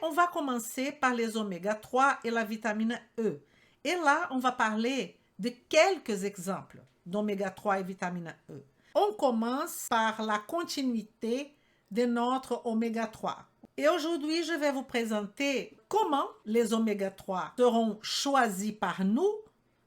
On va commencer par les oméga 3 et la vitamine E. Et là, on va parler de quelques exemples d'oméga 3 et vitamine E. On commence par la continuité de notre oméga 3. Et aujourd'hui, je vais vous présenter comment les oméga 3 seront choisis par nous,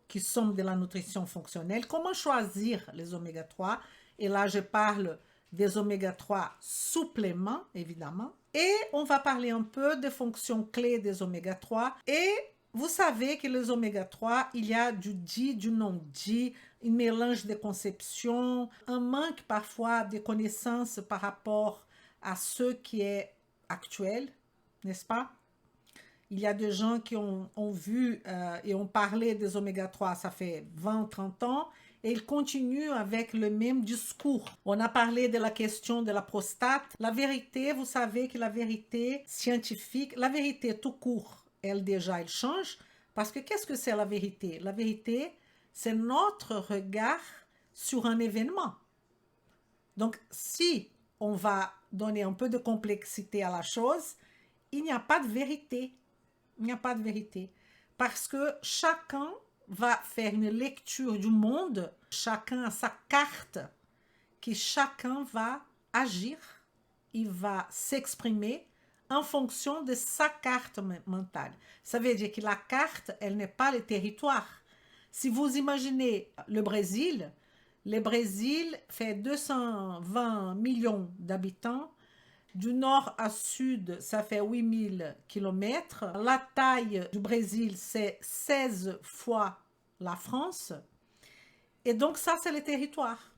qui sommes de la nutrition fonctionnelle, comment choisir les oméga 3. Et là, je parle des oméga 3 suppléments, évidemment. Et on va parler un peu des fonctions clés des oméga 3. Et vous savez que les oméga 3, il y a du dit, du non dit, un mélange de conceptions, un manque parfois de connaissances par rapport à ce qui est actuel, n'est-ce pas? Il y a des gens qui ont vu et ont parlé des oméga 3, ça fait 20, 30 ans, et ils continuent avec le même discours. On a parlé de la question de la prostate. La vérité, vous savez que la vérité scientifique, la vérité tout court, elle déjà, elle change. Parce que qu'est-ce que c'est la vérité? La vérité, c'est notre regard sur un événement. Donc, si on va donner un peu de complexité à la chose, il n'y a pas de vérité. Il n'y a pas de vérité. Parce que chacun va faire une lecture du monde, chacun a sa carte, qui chacun va agir, il va s'exprimer en fonction de sa carte mentale. Ça veut dire que la carte, elle n'est pas le territoire. Si vous imaginez le Brésil fait 220 millions d'habitants. Du nord à sud, ça fait 8000 km. La taille du Brésil, c'est 16 fois la France. Et donc ça, c'est le territoire.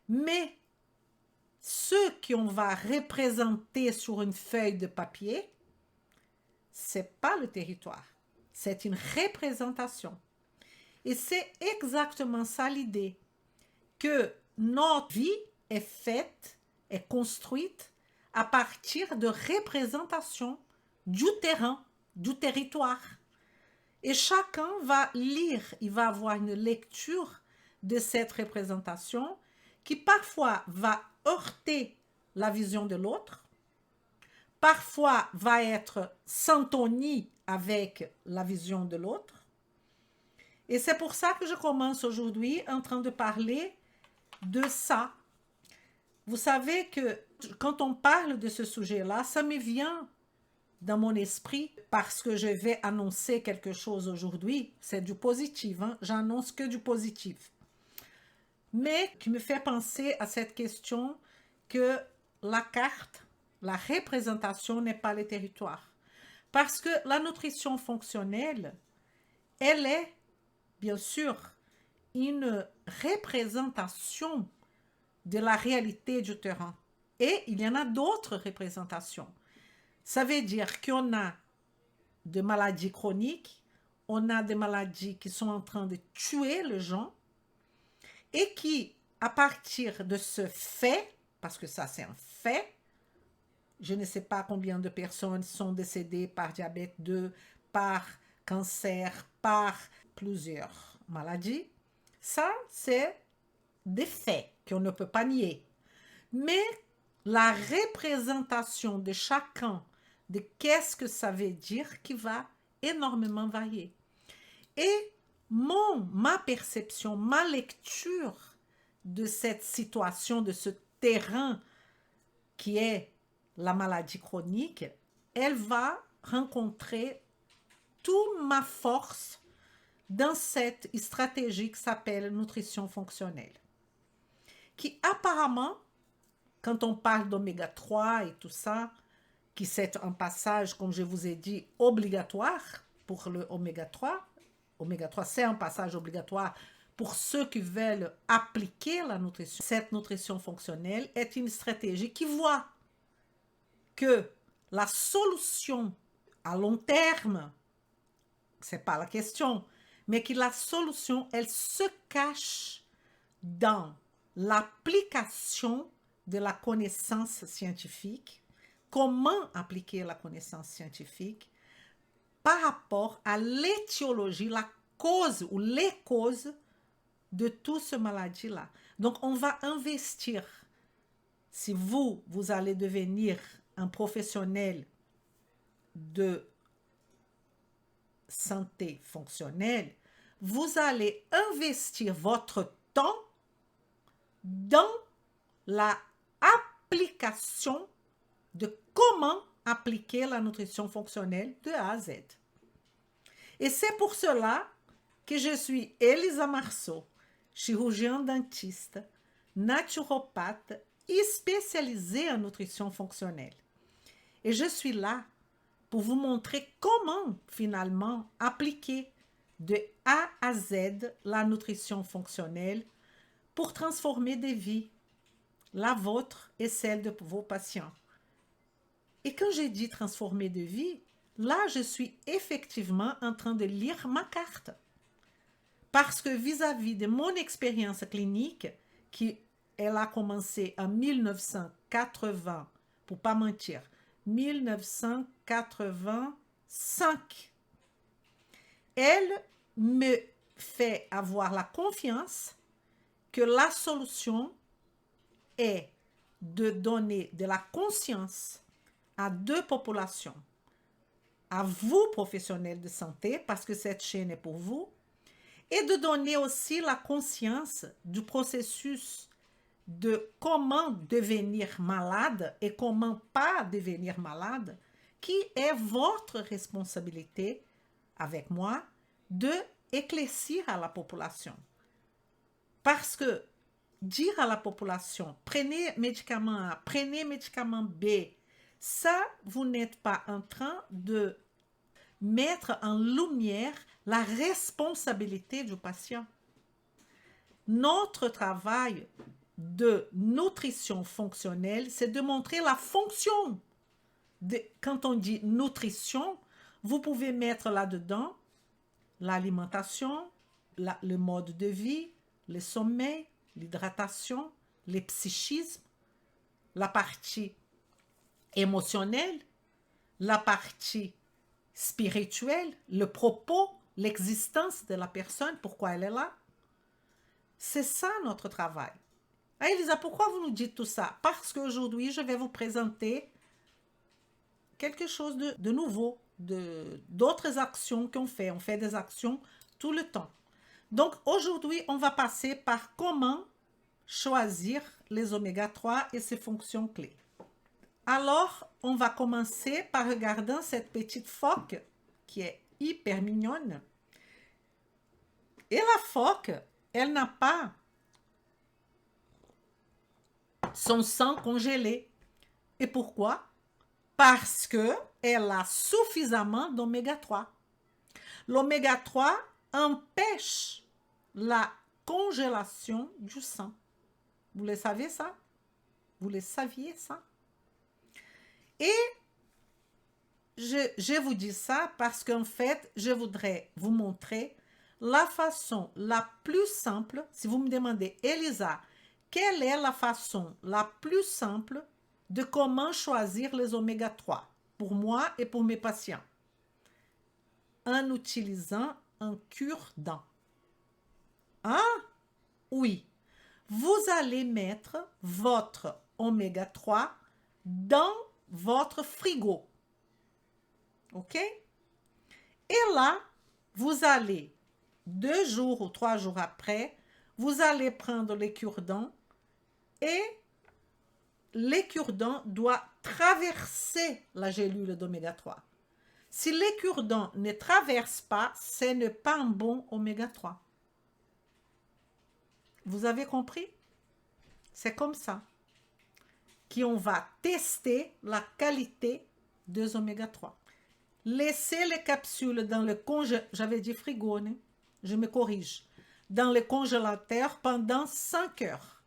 Mais ce qu'on va représenter sur une feuille de papier, c'est pas le territoire. C'est une représentation. Et c'est exactement ça l'idée, que notre vie est faite, est construite à partir de représentations du terrain, du territoire. Et chacun va lire, il va avoir une lecture de cette représentation qui parfois va heurter la vision de l'autre, parfois va être syntonie avec la vision de l'autre. Et c'est pour ça que je commence aujourd'hui en train de parler de ça. Vous savez que quand on parle de ce sujet-là, ça me vient dans mon esprit parce que je vais annoncer quelque chose aujourd'hui. C'est du positif, hein? J'annonce que du positif. Mais qui me fait penser à cette question que la carte, la représentation n'est pas le territoire. Parce que la nutrition fonctionnelle, elle est, bien sûr, une représentation de la réalité du terrain. Et il y en a d'autres représentations. Ça veut dire qu'on a des maladies chroniques, on a des maladies qui sont en train de tuer les gens et qui, à partir de ce fait, parce que ça c'est un fait, je ne sais pas combien de personnes sont décédées par diabète 2, par cancer, par plusieurs maladies, ça c'est des faits qu'on ne peut pas nier. Mais la représentation de chacun de qu'est-ce que ça veut dire qui va énormément varier. Et ma perception, ma lecture de cette situation, de ce terrain qui est la maladie chronique, elle va rencontrer toute ma force dans cette stratégie qui s'appelle nutrition fonctionnelle. Qui apparemment, quand on parle d'oméga 3 et tout ça, qui c'est un passage, comme je vous ai dit, obligatoire pour le oméga 3. Oméga 3, c'est un passage obligatoire pour ceux qui veulent appliquer la nutrition. Cette nutrition fonctionnelle est une stratégie qui voit que la solution à long terme, c'est pas la question, mais que la solution, elle se cache dans l'application de la connaissance scientifique, comment appliquer la connaissance scientifique par rapport à l'étiologie, la cause ou les causes de toute ce maladie-là. Donc, on va investir. Si vous allez devenir un professionnel de santé fonctionnelle, vous allez investir votre temps dans la application de comment appliquer la nutrition fonctionnelle de A à Z. Et c'est pour cela que je suis Elisa Marceau, chirurgien dentiste, naturopathe et spécialisée en nutrition fonctionnelle. Et je suis là pour vous montrer comment finalement appliquer de A à Z la nutrition fonctionnelle pour transformer des vies, la vôtre et celle de vos patients. Et quand j'ai dit transformer de vie, là, je suis effectivement en train de lire ma carte. Parce que vis-à-vis de mon expérience clinique, elle a commencé en 1980, pour ne pas mentir, 1985, elle me fait avoir la confiance que la solution est de donner de la conscience à deux populations. À vous, professionnels de santé, parce que cette chaîne est pour vous, et de donner aussi la conscience du processus de comment devenir malade et comment pas devenir malade, qui est votre responsabilité, avec moi, de éclaircir à la population. Parce que dire à la population, prenez médicament A, prenez médicament B, ça, vous n'êtes pas en train de mettre en lumière la responsabilité du patient. Notre travail de nutrition fonctionnelle, c'est de montrer la fonction. Quand on dit nutrition, vous pouvez mettre là-dedans l'alimentation, le mode de vie, le sommeil, l'hydratation, le psychisme, la partie émotionnelle, la partie spirituelle, le propos, l'existence de la personne, pourquoi elle est là. C'est ça notre travail. Ah, Elisa, pourquoi vous nous dites tout ça? Parce qu'aujourd'hui, je vais vous présenter quelque chose de nouveau, d'autres actions qu'on fait. On fait des actions tout le temps. Donc, aujourd'hui, on va passer par comment choisir les oméga 3 et ses fonctions clés. Alors, on va commencer par regarder cette petite phoque qui est hyper mignonne. Et la phoque, elle n'a pas son sang congelé. Et pourquoi? Parce qu'elle a suffisamment d'oméga 3. L'oméga 3 empêche la congélation du sang. Vous le savez ça? Vous le saviez ça? Et je vous dis ça parce qu'en fait, je voudrais vous montrer la façon la plus simple. Si vous me demandez, Elisa, quelle est la façon la plus simple de comment choisir les oméga 3 pour moi et pour mes patients? En utilisant un cure-dent. Hein? Oui. Vous allez mettre votre oméga 3 dans votre frigo. OK? Et là, vous allez, 2 jours ou 3 jours après, vous allez prendre les cure-dents et les cure-dents doivent traverser la gélule d'oméga 3. Si les cure-dents ne traversent pas, ce n'est pas un bon oméga 3. Vous avez compris? C'est comme ça qu'on va tester la qualité des oméga 3. Laissez les capsules dans le congélateur, j'avais dit frigo, né? Je me corrige, dans le congélateur pendant 5 heures.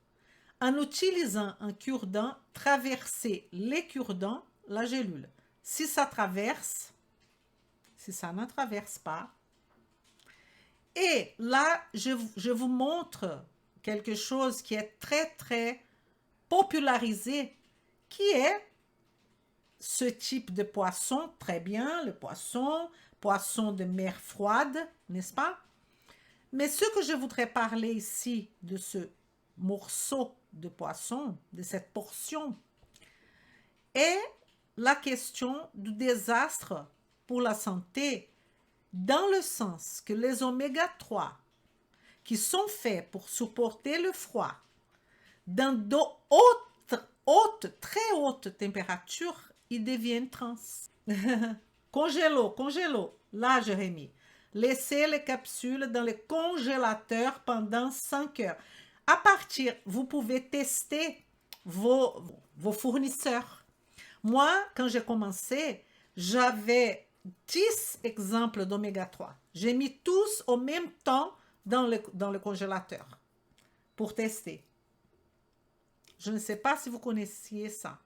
En utilisant un cure-dent, traversez les cure-dents, la gélule. Si ça traverse, si ça ne traverse pas. Et là, je vous montre quelque chose qui est très, très popularisé, qui est ce type de poisson, très bien, le poisson de mer froide, n'est-ce pas? Mais ce que je voudrais parler ici de ce morceau de poisson, de cette portion, est la question du désastre pour la santé dans le sens que les oméga 3 qui sont faits pour supporter le froid dans de très hautes températures, ils deviennent trans. Congélo. Là, Jérémie. Laissez les capsules dans le congélateur pendant 5 heures. À partir, vous pouvez tester vos fournisseurs. Moi, quand j'ai commencé, j'avais 10 exemples d'oméga 3. J'ai mis tous au même temps dans le congélateur pour tester. Je ne sais pas si vous connaissiez ça.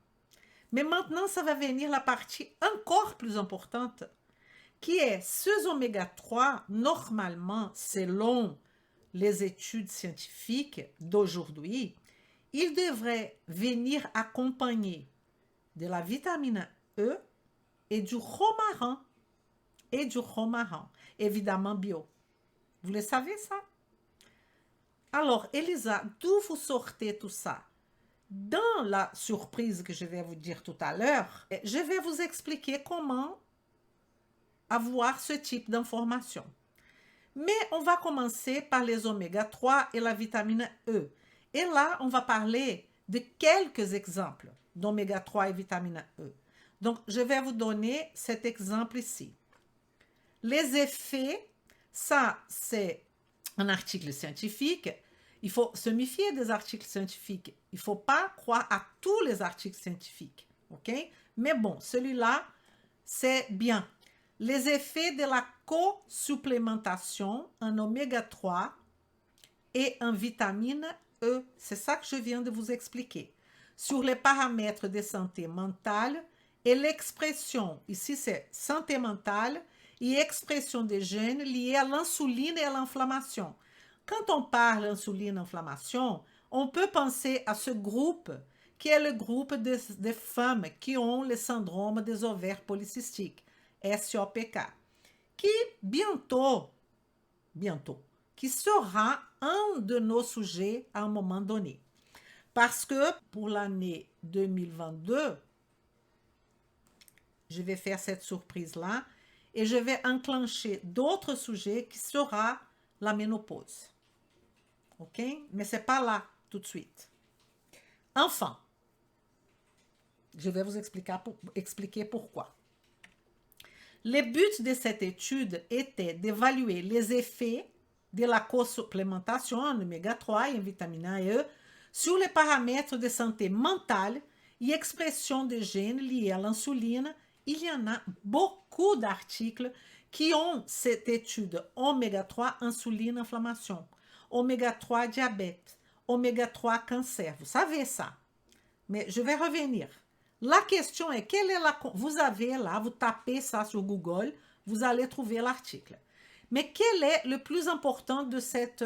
Mais maintenant, ça va venir la partie encore plus importante, qui est ces oméga 3, normalement, selon les études scientifiques d'aujourd'hui, ils devraient venir accompagner de la vitamine E et du romarin. Évidemment bio. Vous le savez ça? Alors, Elisa, d'où vous sortez tout ça? Dans la surprise que je vais vous dire tout à l'heure, je vais vous expliquer comment avoir ce type d'information. Mais on va commencer par les oméga 3 et la vitamine E. Et là, on va parler de quelques exemples d'oméga 3 et vitamine E. Donc, je vais vous donner cet exemple ici. Les effets, ça, c'est un article scientifique. Il faut se méfier des articles scientifiques. Il ne faut pas croire à tous les articles scientifiques. OK? Mais bon, celui-là, c'est bien. Les effets de la co-supplémentation en oméga 3 et en vitamine E. C'est ça que je viens de vous expliquer. Sur les paramètres de santé mentale et l'expression, ici c'est santé mentale et expression des gènes liés à l'insuline et à l'inflammation. Quand on parle d'insuline-inflammation, on peut penser à ce groupe qui est le groupe des femmes qui ont le syndrome des ovaires polycystiques, SOPK, qui bientôt, qui sera un de nos sujets à un moment donné. Parce que pour l'année 2022, je vais faire cette surprise-là et je vais enclencher d'autres sujets qui sera la ménopause. OK? Mais ce n'est pas là tout de suite. Enfin, je vais vous expliquer pourquoi. Le but de cette étude était d'évaluer les effets de la co-supplémentation en oméga 3 et en vitamine E sur les paramètres de santé mentale et expression des gènes liés à l'insuline. Il y en a beaucoup d'articles qui ont cette étude oméga 3 insuline inflammation, oméga 3 diabète, oméga 3 cancer. Vous savez ça. Mais je vais revenir. La question est, quelle est la... Vous avez là, vous tapez ça sur Google, vous allez trouver l'article. Mais quel est le plus important de cette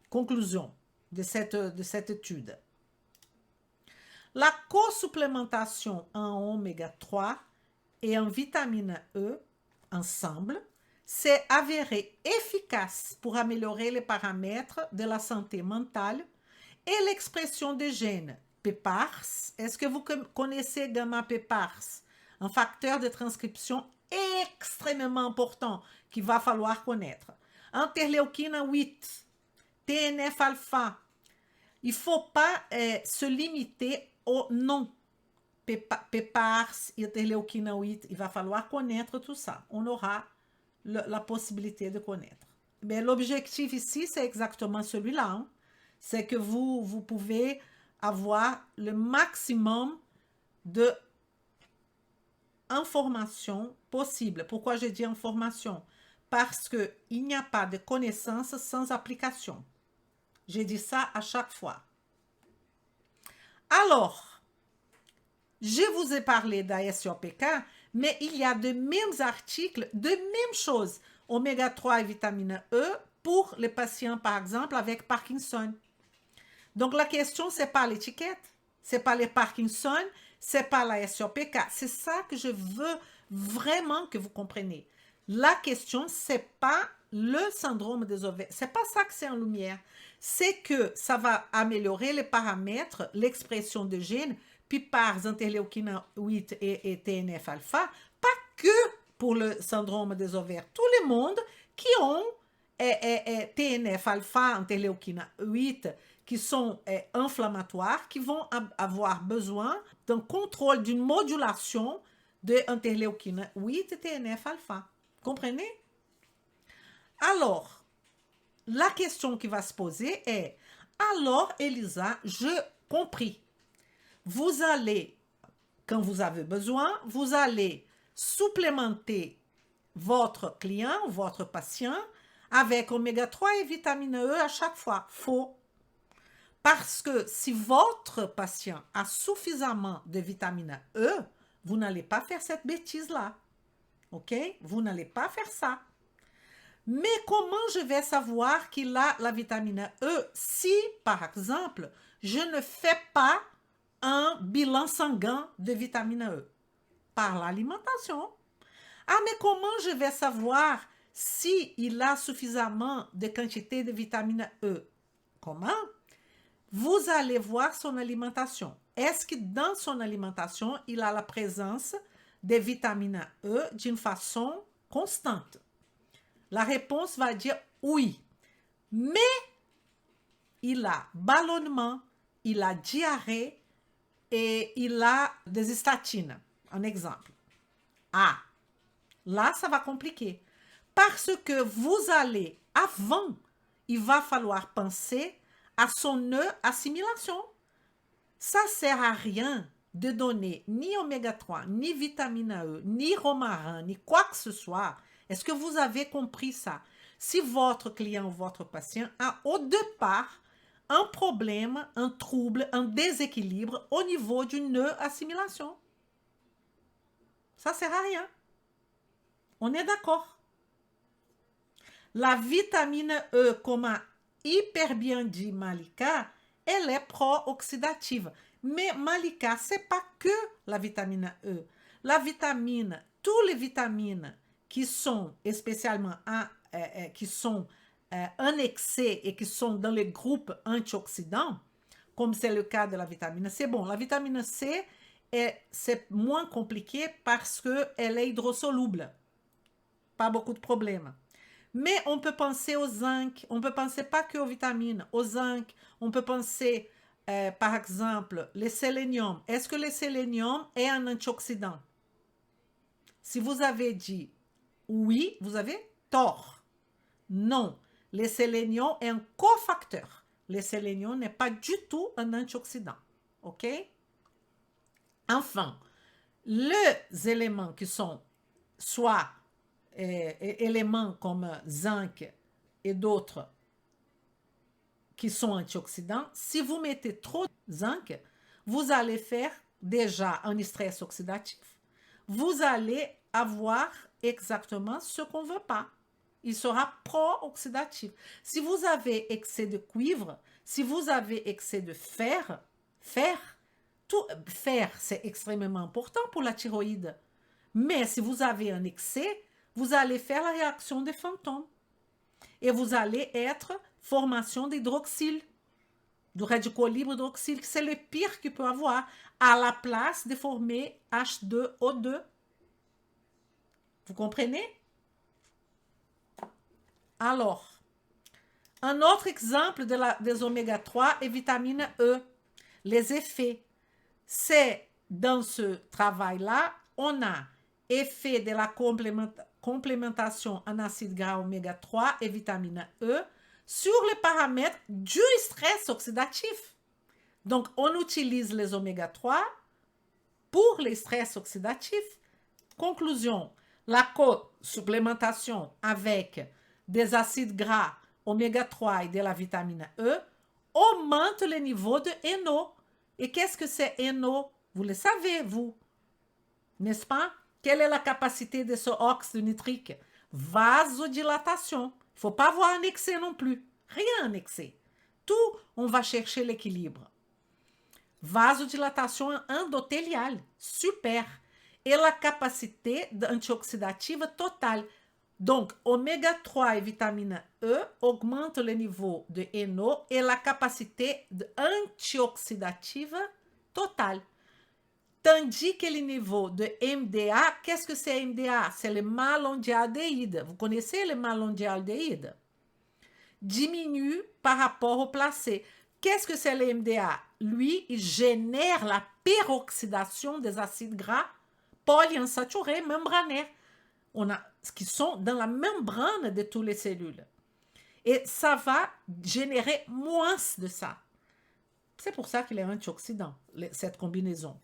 conclusion, de cette étude? La co-supplémentation en oméga 3 et en vitamine E ensemble s'est avérée efficace pour améliorer les paramètres de la santé mentale et l'expression des gènes PPARS. Est-ce que vous connaissez gamma PPARS? Un facteur de transcription extrêmement important qu'il va falloir connaître. Interleuquine 8, TNF-alpha. Il ne faut pas se limiter au nom. PPARS, interleuquine 8, il va falloir connaître tout ça. On aura la possibilité de connaître. Mais l'objectif ici, c'est exactement celui-là. Hein? C'est que vous pouvez avoir le maximum de informations possibles. Pourquoi je dis information? Parce qu'il n'y a pas de connaissance sans application. J'ai dit ça à chaque fois. Alors, je vous ai parlé d'ASOPK, mais il y a de mêmes articles, de mêmes choses, oméga 3 et vitamine E, pour les patients, par exemple, avec Parkinson. Donc, la question, ce n'est pas l'étiquette, ce n'est pas les Parkinson, ce n'est pas la SOPK. C'est ça que je veux vraiment que vous compreniez. La question, ce n'est pas le syndrome des ovaires. Ce n'est pas ça que c'est en lumière. C'est que ça va améliorer les paramètres, l'expression de gènes, pipares, interleukine 8 et TNF-alpha, pas que pour le syndrome des ovaires, tout le monde qui ont TNF-alpha, interleukine 8, qui sont inflammatoires, qui vont avoir besoin d'un contrôle, d'une modulation de interleukine 8 et TNF-alpha. Comprenez? Alors, la question qui va se poser est, alors Elisa, je compris. Vous allez, quand vous avez besoin, vous allez supplémenter votre client, votre patient, avec oméga 3 et vitamine E à chaque fois. Faux. Parce que si votre patient a suffisamment de vitamine E, vous n'allez pas faire cette bêtise-là. OK? Vous n'allez pas faire ça. Mais comment je vais savoir qu'il a la vitamine E si, par exemple, je ne fais pas un bilan sanguin de vitamine E? Par l'alimentation. Ah, mais comment je vais savoir si il a suffisamment de quantité de vitamine E? Comment? Vous allez voir son alimentation. Est-ce que dans son alimentation, il a la présence de vitamine E d'une façon constante? La réponse va dire oui. Mais il a ballonnement, il a diarrhée et il a des statines. Un exemple. Ah, là, ça va compliquer. Parce que vous allez, avant, il va falloir penser à son assimilation. Ça ne sert à rien de donner ni oméga 3, ni vitamine E, ni romarin, ni quoi que ce soit. Est-ce que vous avez compris ça? Si votre client ou votre patient a au départ un problème, un trouble, un déséquilibre au niveau d'une assimilation. Ça ne sert à rien. On est d'accord? La vitamine E, comme a hyper bien dit Malika, elle est pro-oxydative. Mais Malika, ce n'est pas que la vitamine E. La vitamine, toutes les vitamines qui sont spécialement qui sont en excès et qui sont dans les groupes antioxydants, comme c'est le cas de la vitamine C. Bon, la vitamine C, c'est moins compliqué parce qu'elle est hydrosoluble. Pas beaucoup de problèmes. Mais on peut penser au zinc, on peut penser pas que aux vitamines, au zinc, on peut penser, par exemple, le sélénium. Est-ce que le sélénium est un antioxydant? Si vous avez dit oui, vous avez tort. Non, le sélénium est un cofacteur. Le sélénium n'est pas du tout un antioxydant. OK? Enfin, les éléments qui sont soit éléments comme zinc et d'autres qui sont antioxydants, si vous mettez trop de zinc, vous allez faire déjà un stress oxydatif. Vous allez avoir exactement ce qu'on ne veut pas. Il sera pro-oxydatif. Si vous avez excès de cuivre, si vous avez excès de fer, fer, c'est extrêmement important pour la thyroïde. Mais si vous avez un excès, vous allez faire la réaction des fantômes. Et vous allez être formation d'hydroxyle, du radical libre hydroxyle, c'est le pire qu'il peut avoir, à la place de former H2O2. Vous comprenez? Alors, un autre exemple des oméga 3 est vitamine E. Les effets, c'est dans ce travail-là, on a effet de la complémentation en acide gras oméga 3 et vitamine E sur les paramètres du stress oxydatif. Donc, on utilise les oméga 3 pour les stress oxydatifs. Conclusion, la supplémentation avec des acides gras oméga 3 et de la vitamine E augmente le niveau de NO. Et qu'est-ce que c'est NO? Vous le savez, vous, n'est-ce pas? Quelle est la capacité de ce oxyde nitrique? Vasodilatation. Il ne faut pas avoir un excès non plus. Rien en excès. Tout, on va chercher l'équilibre. Vasodilatation endothéliale. Super. Et la capacité antioxydative totale. Donc, oméga 3 et vitamine E augmentent le niveau de NO et la capacité antioxydative totale. Tandis que le niveau de MDA, qu'est-ce que c'est MDA? C'est le malondialdéhyde. Vous connaissez le malondialdéhyde? Diminue par rapport au placé. Qu'est-ce que c'est le MDA? Lui, il génère la peroxydation des acides gras polyinsaturés membranaires qui sont dans la membrane de toutes les cellules. Et ça va générer moins de ça. C'est pour ça qu'il est antioxydant, cette combinaison.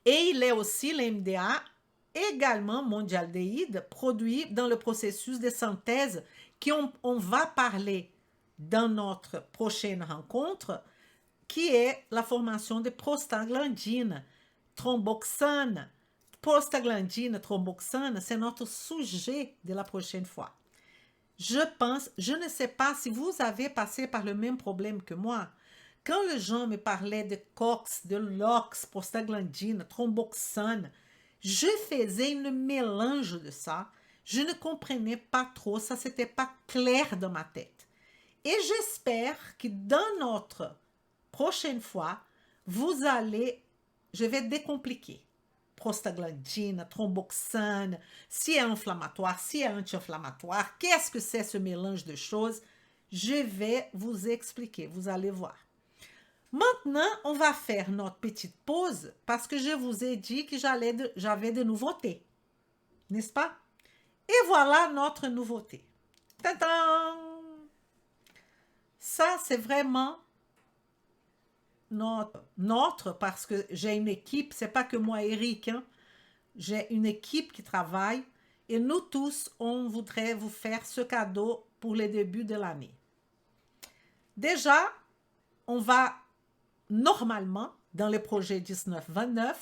Et il est aussi, le MDA, également mondialdéhyde, produit dans le processus de synthèse qu'on va parler dans notre prochaine rencontre, qui est la formation de prostaglandine, thromboxane. Prostaglandine, thromboxane, c'est notre sujet de la prochaine fois. Je ne sais pas si vous avez passé par le même problème que moi. Quand les gens me parlaient de COX, de LOX, prostaglandine, thromboxane, je faisais un mélange de ça. Je ne comprenais pas trop, ça n'était pas clair dans ma tête. Et j'espère que dans notre prochaine fois, je vais décompliquer. Prostaglandine, thromboxane, si est inflammatoire, si est anti-inflammatoire, qu'est-ce que c'est ce mélange de choses? Je vais vous expliquer, vous allez voir. Maintenant, on va faire notre petite pause parce que je vous ai dit que j'avais des nouveautés, n'est-ce pas? Et voilà notre nouveauté. Tadam! Ça, c'est vraiment notre parce que j'ai une équipe, c'est pas que moi, Eric, hein? J'ai une équipe qui travaille et nous tous, on voudrait vous faire ce cadeau pour le début de l'année. Déjà, on va normalement, dans le projet 19-29,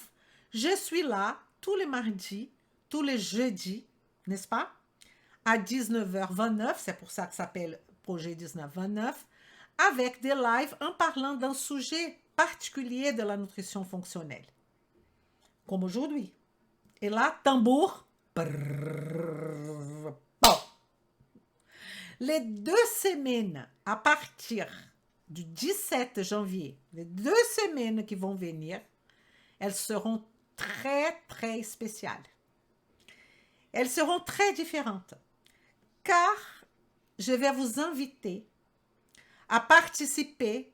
je suis là tous les mardis, tous les jeudis, n'est-ce pas? À 19h29, c'est pour ça que ça s'appelle projet 19-29, avec des lives en parlant d'un sujet particulier de la nutrition fonctionnelle. Comme aujourd'hui. Et là, tambour. Les 2 semaines à partir du 17 janvier, les 2 semaines qui vont venir, elles seront très, très spéciales. Elles seront très différentes, car je vais vous inviter à participer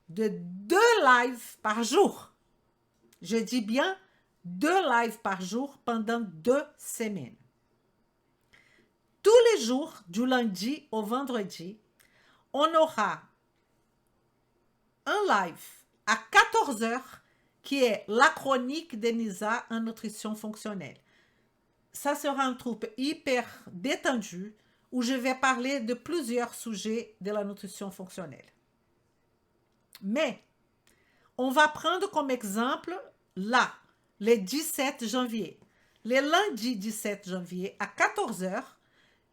de 2 lives par jour. Je dis bien 2 lives par jour pendant 2 semaines. Tous les jours, du lundi au vendredi, on aura un live à 14h qui est la chronique d'Enisa en nutrition fonctionnelle. Ça sera un truc hyper détendu où je vais parler de plusieurs sujets de la nutrition fonctionnelle. Mais on va prendre comme exemple là, le 17 janvier. Le lundi 17 janvier à 14h,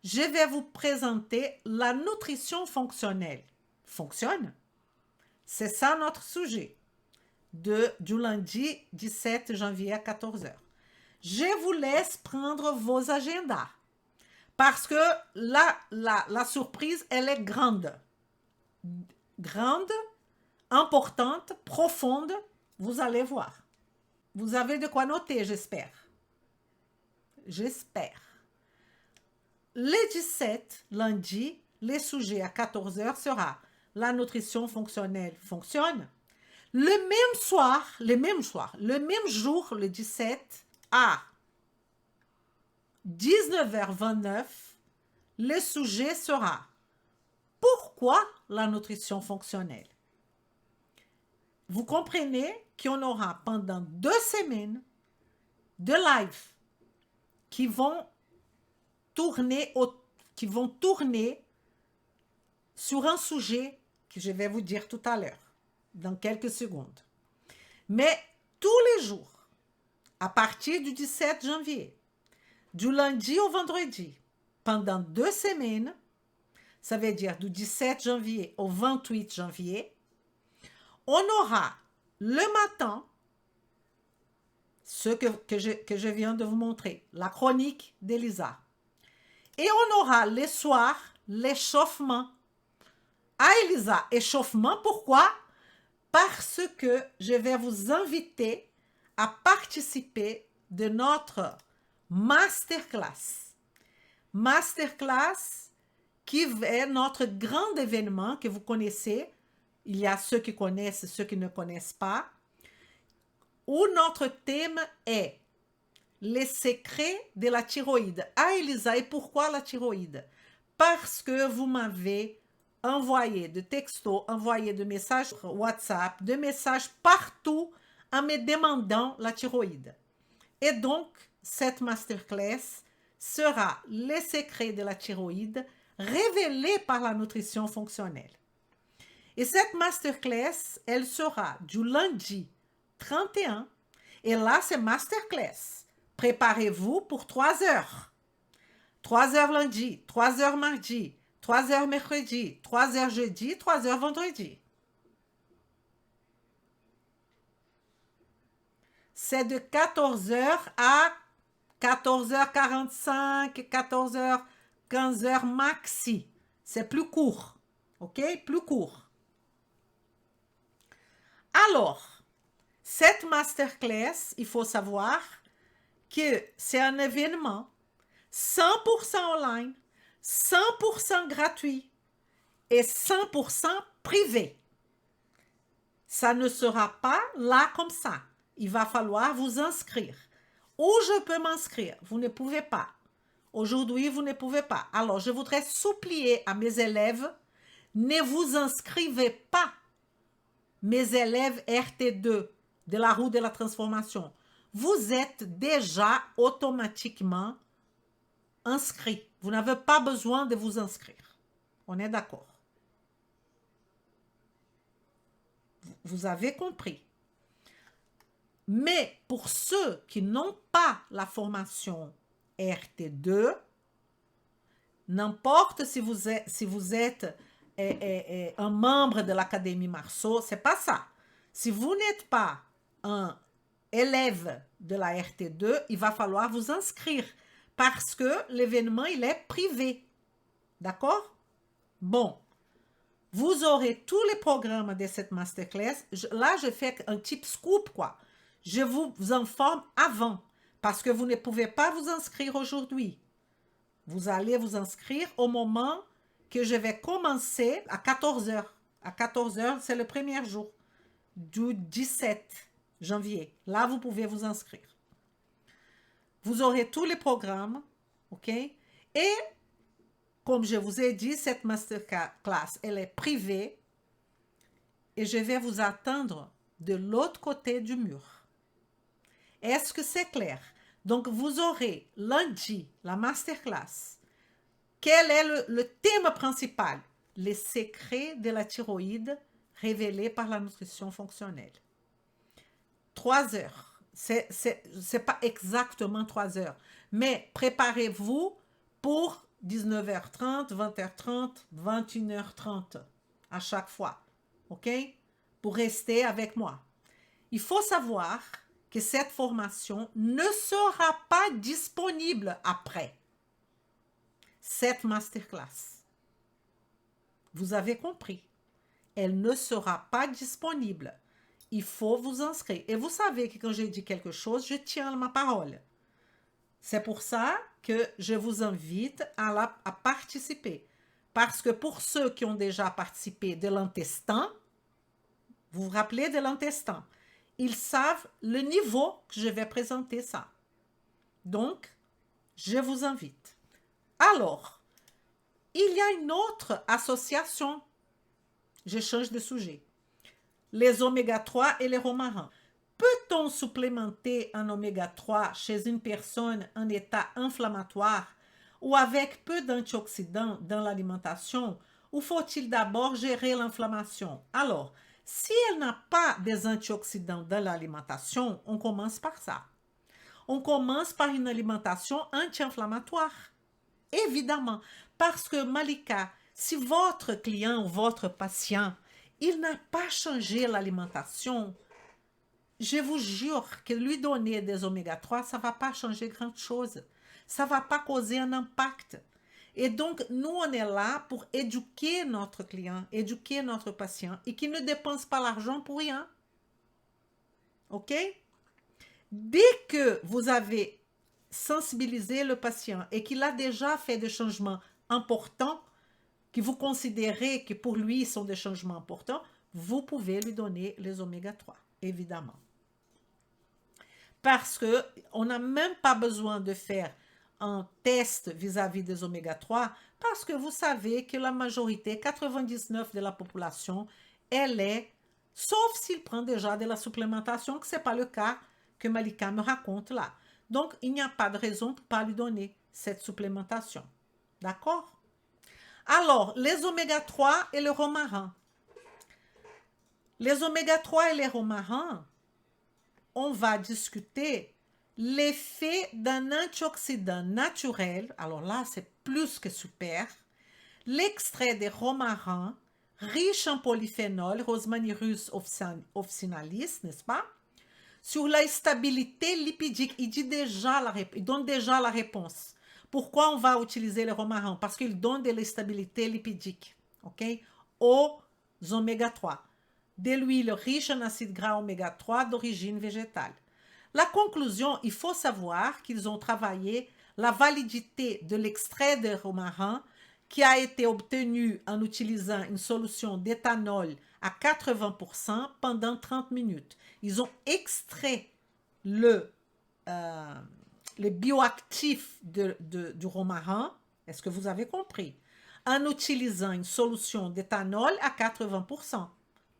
je vais vous présenter la nutrition fonctionnelle. Fonctionne? C'est ça notre sujet du lundi 17 janvier à 14h. Je vous laisse prendre vos agendas parce que la surprise, elle est grande. Grande, importante, profonde, vous allez voir. Vous avez de quoi noter, j'espère. J'espère. Le 17, lundi, le sujet à 14h sera la nutrition fonctionnelle fonctionne. Le même jour, le 17, à 19h29, le sujet sera pourquoi la nutrition fonctionnelle. Vous comprenez qu'on aura pendant 2 semaines de live qui vont tourner sur un sujet que je vais vous dire tout à l'heure, dans quelques secondes. Mais tous les jours, à partir du 17 janvier, du lundi au vendredi, pendant 2 semaines, ça veut dire du 17 janvier au 28 janvier, on aura le matin, ce que je viens de vous montrer, la chronique d'Elisa. Et on aura les soirs, l'échauffement. Ah, Elisa, échauffement, pourquoi? Parce que je vais vous inviter à participer de notre masterclass. Masterclass qui est notre grand événement que vous connaissez. Il y a ceux qui connaissent, ceux qui ne connaissent pas. Où notre thème est les secrets de la thyroïde. Ah, Elisa, et pourquoi la thyroïde? Parce que vous m'avez envoyé de textos, envoyé de messages WhatsApp, de messages partout en me demandant la thyroïde. Et donc, cette masterclass sera les secrets de la thyroïde révélés par la nutrition fonctionnelle. Et cette masterclass, elle sera du lundi 31. Et là, c'est masterclass. Préparez-vous pour 3 heures. 3 heures lundi, 3 heures mardi, 3 heures mercredi, 3 heures jeudi, 3 heures vendredi. C'est de 14h à 14h45, 14h, 15h maxi. C'est plus court. OK? Plus court. Alors, cette masterclass, il faut savoir que c'est un événement 100% online, 100% gratuit et 100% privé. Ça ne sera pas là comme ça. Il va falloir vous inscrire. Où je peux m'inscrire? Vous ne pouvez pas. Aujourd'hui, vous ne pouvez pas. Alors, je voudrais supplier à mes élèves, ne vous inscrivez pas. Mes élèves RT2 de la roue de la transformation, vous êtes déjà automatiquement inscrits. Vous n'avez pas besoin de vous inscrire. On est d'accord? Vous avez compris. Mais pour ceux qui n'ont pas la formation RT2, n'importe si vous êtes un membre de l'Académie Marceau, c'est pas ça. Si vous n'êtes pas un élève de la RT2, il va falloir vous inscrire parce que l'événement, il est privé. D'accord? Bon. Vous aurez tous les programmes de cette masterclass. Là, je fais un petit scoop, quoi. Je vous informe avant parce que vous ne pouvez pas vous inscrire aujourd'hui. Vous allez vous inscrire au moment que je vais commencer à 14h. À 14h, c'est le premier jour du 17 janvier. Là, vous pouvez vous inscrire. Vous aurez tous les programmes, OK? Et comme je vous ai dit, cette masterclass, elle est privée et je vais vous attendre de l'autre côté du mur. Est-ce que c'est clair? Donc, vous aurez lundi la masterclass. Quel est le thème principal? Les secrets de la thyroïde révélés par la nutrition fonctionnelle. 3 heures. C'est pas exactement 3 heures, mais préparez-vous pour 19h30, 20h30, 21h30 à chaque fois. OK? Pour rester avec moi. Il faut savoir que cette formation ne sera pas disponible après cette masterclass. Vous avez compris. Elle ne sera pas disponible. Il faut vous inscrire. Et vous savez que quand je dis quelque chose, je tiens ma parole. C'est pour ça que je vous invite à participer. Parce que pour ceux qui ont déjà participé de l'intestin, vous vous rappelez de l'intestin, ils savent le niveau que je vais présenter ça. Donc, je vous invite. Alors, il y a une autre association. Je change de sujet. Les oméga 3 et les romarins. Peut-on supplémenter un oméga 3 chez une personne en état inflammatoire ou avec peu d'antioxydants dans l'alimentation ou faut-il d'abord gérer l'inflammation? Alors, si elle n'a pas des antioxydants dans l'alimentation, on commence par ça. On commence par une alimentation anti-inflammatoire. Évidemment, parce que Malika, si votre client ou votre patient, il n'a pas changé l'alimentation, je vous jure que lui donner des oméga 3, ça ne va pas changer grand-chose. Ça ne va pas causer un impact. Et donc, nous, on est là pour éduquer notre client, éduquer notre patient et qui ne dépense pas l'argent pour rien. OK? Dès que vous avez sensibilisé le patient et qu'il a déjà fait des changements importants, que vous considérez que pour lui sont des changements importants, vous pouvez lui donner les oméga 3, évidemment. Parce qu'on n'a même pas besoin de faire un test vis-à-vis des oméga 3, parce que vous savez que la majorité, 99 de la population, elle est, sauf s'il prend déjà de la supplémentation, que ce n'est pas le cas que Malika me raconte là. Donc, il n'y a pas de raison pour ne pas lui donner cette supplémentation. D'accord? Alors, les oméga 3 et le romarin. Les oméga 3 et les romarins, on va discuter l'effet d'un antioxydant naturel. Alors là, c'est plus que super. L'extrait des romarins, riche en polyphénol, Rosmaninus officinalis, n'est-ce pas? Sur la stabilité lipidique, il donne déjà la réponse. Pourquoi on va utiliser le romarin? Parce qu'il donne de la stabilité lipidique, ok? Aux oméga 3. De l'huile riche en acides gras oméga 3 d'origine végétale. La conclusion, il faut savoir qu'ils ont travaillé la validité de l'extrait de romarin qui a été obtenu en utilisant une solution d'éthanol à 80% pendant 30 minutes. Ils ont extrait le bioactif du romarin, est-ce que vous avez compris? En utilisant une solution d'éthanol à 80%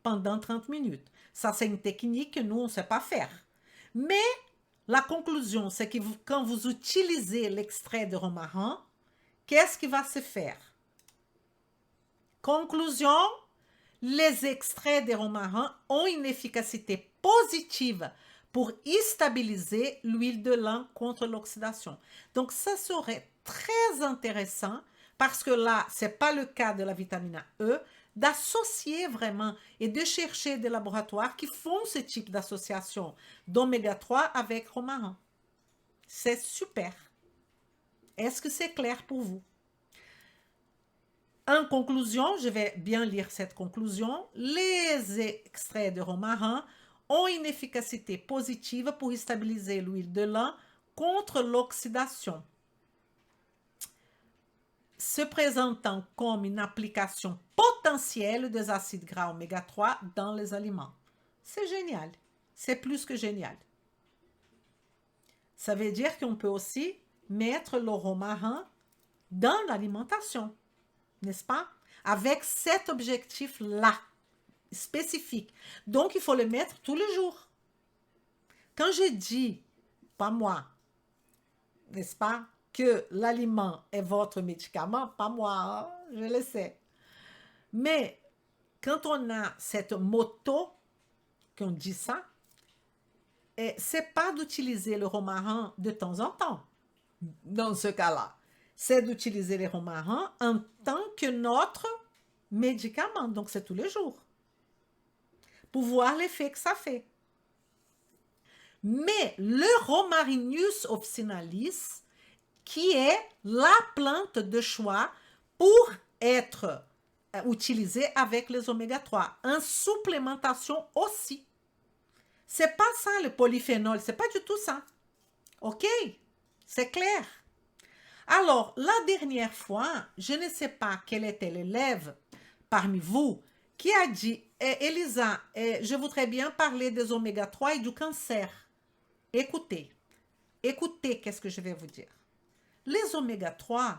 pendant 30 minutes. Ça, c'est une technique que nous, on ne sait pas faire. Mais la conclusion, c'est que quand vous utilisez l'extrait de romarin, qu'est-ce qui va se faire? Conclusion, les extraits de romarin ont une efficacité positive pour stabiliser l'huile de lin contre l'oxydation. Donc, ça serait très intéressant parce que là, ce n'est pas le cas de la vitamine E, d'associer vraiment et de chercher des laboratoires qui font ce type d'association d'oméga 3 avec romarin. C'est super. Est-ce que c'est clair pour vous? En conclusion, je vais bien lire cette conclusion. Les extraits de romarin ont une efficacité positive pour stabiliser l'huile de lin contre l'oxydation, se présentant comme une application potentielle des acides gras oméga 3 dans les aliments. C'est génial. C'est plus que génial. Ça veut dire qu'on peut aussi mettre le romarin dans l'alimentation, n'est-ce pas? Avec cet objectif-là, spécifique. Donc, il faut le mettre tous les jours. Quand je dis, pas moi, n'est-ce pas, que l'aliment est votre médicament, pas moi, hein, je le sais. Mais quand on a cette moto, qu'on dit ça, c'est pas d'utiliser le romarin de temps en temps, dans ce cas-là. C'est d'utiliser le romarin en tant que notre médicament. Donc, c'est tous les jours. Pour voir l'effet que ça fait. Mais le Romarinus officinalis, qui est la plante de choix pour être utilisée avec les oméga 3, en supplémentation aussi. C'est pas ça le polyphénol, c'est pas du tout ça. OK? C'est clair. Alors, la dernière fois, je ne sais pas quel était l'élève parmi vous qui a dit, Elisa, je voudrais bien parler des oméga 3 et du cancer. Écoutez, qu'est-ce que je vais vous dire. Les oméga 3,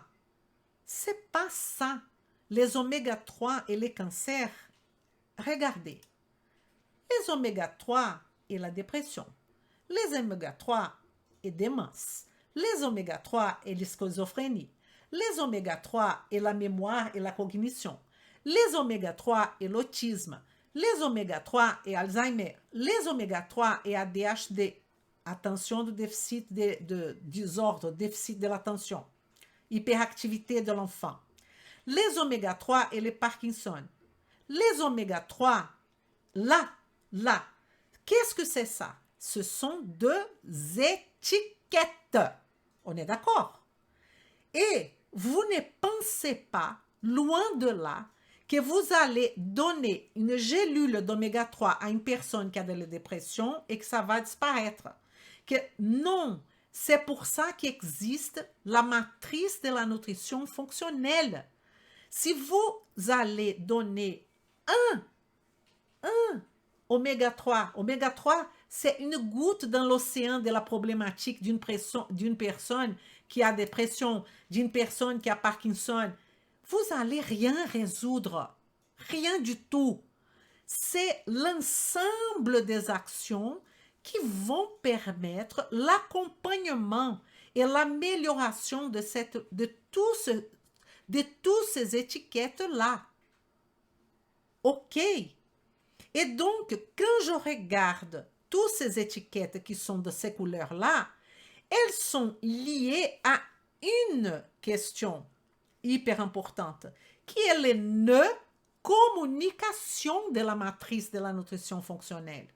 c'est pas ça. Les oméga 3 et les cancers, regardez. Les oméga 3 et la dépression. Les oméga 3 et démence. Les oméga 3 et la schizophrénie. Les oméga 3 et la mémoire et la cognition. Les oméga 3 et l'autisme. Les oméga 3 et Alzheimer. Les oméga 3 et ADHD. Attention de déficit de désordre, déficit de l'attention. Hyperactivité de l'enfant. Les oméga 3 et les Parkinson. Les oméga 3, là. Qu'est-ce que c'est ça? Ce sont deux étiquettes. On est d'accord? Et vous ne pensez pas, loin de là, que vous allez donner une gélule d'oméga 3 à une personne qui a de la dépression et que ça va disparaître. que non, c'est pour ça qu'existe la matrice de la nutrition fonctionnelle. Si vous allez donner oméga 3, c'est une goutte dans l'océan de la problématique d'une personne qui a dépression, d'une personne qui a Parkinson. Vous n'allez rien résoudre, rien du tout. C'est l'ensemble des actions qui vont permettre l'accompagnement et l'amélioration de toutes ces étiquettes-là. OK? Et donc, quand je regarde toutes ces étiquettes qui sont de ces couleurs-là, elles sont liées à une question hyper importante, qui est les nœuds communication de la matrice de la nutrition fonctionnelle.